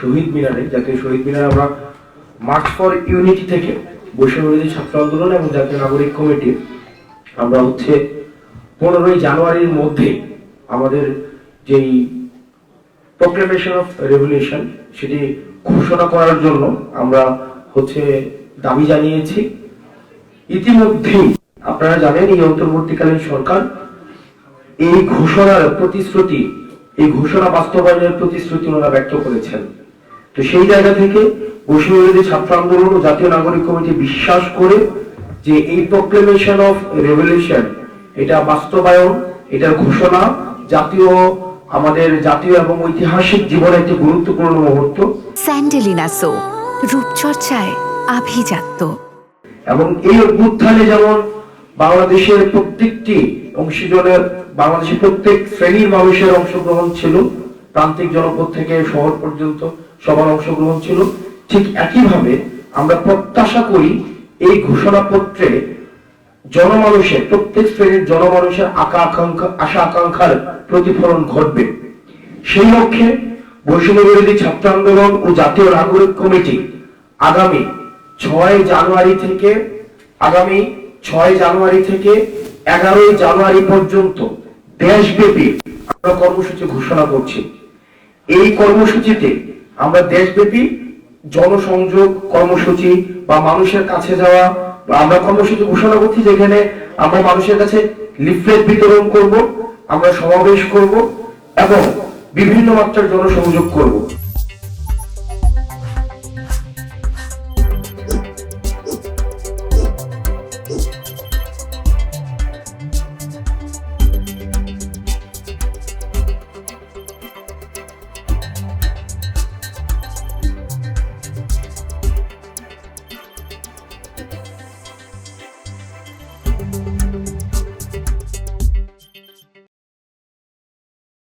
শহীদ মিনারে, জাতীয় শহীদ মিনারে আমরা মার্চ ফর ইউনিটি থেকে বৈষম্যবিরোধী ছাত্র আন্দোলন এবং জাতীয় নাগরিক কমিটি আমরা 15ই জানুয়ারির মধ্যে আমাদের যেই প্রোক্লেমেশন অফ রেভলিউশন সেটি ঘোষণা করার জন্য আমরা দাবি জানিয়েছি। ইতিমধ্যেই আপনারা জানেন এই অন্তর্বর্তীকালীন সরকার এই ঘোষণার প্রতিশ্রুতি, এই ঘোষণা বাস্তবায়নের প্রতিশ্রুতি ওনারা ব্যক্ত করেছেন। তো সেই জায়গা থেকে বৈষম্যবিরোধী ছাত্র আন্দোলন ও জাতীয় নাগরিক কমিটি বিশ্বাস করে যে এই প্রোক্লেমেশন অফ রেভলিউশন এটা বাস্তবায়ন, এটার ঘোষণা আমাদের জাতীয় এবং ঐতিহাসিক জীবনে একটি গুরুত্বপূর্ণ মুহূর্ত। স্যান্ডেলিনা সো রূপচর্চায় আভিজাত্য এবং এই অভ্যুত্থানে যেমন বাংলাদেশের প্রত্যেকটি অংশীজনের, বাংলাদেশের প্রত্যেক শ্রেণীর মানুষের অংশগ্রহণ ছিল, প্রান্তিক জনপদ থেকে শহর পর্যন্ত সবার অংশগ্রহণ ছিল, ঠিক একইভাবে আমরা প্রত্যাশা করি এই ঘোষণাপত্রে জনমানুষের, প্রত্যেক শ্রেণীর জনমানুষের আশা আকাঙ্ক্ষার প্রতিফলন ঘটবে। সেই লক্ষ্যে বৈষম্যবিরোধী ছাত্র আন্দোলন ও জাতীয় নাগরিক কমিটি আগামী 6 জানুয়ারি থেকে 11ই জানুয়ারি পর্যন্ত দেশব্যাপী আমরা কর্মসূচি ঘোষণা করছি। এই কর্মসূচিতে আমরা দেশব্যাপী জনসংযোগ কর্মসূচি বা মানুষের কাছে যাওয়া, আমরা কর্মসূচি ঘোষণা করছি যেখানে আমরা মানুষের কাছে লিফলেট বিতরণ করব, আমরা সমাবেশ করব এবং বিভিন্ন মাত্রার জনসংযোগ করব।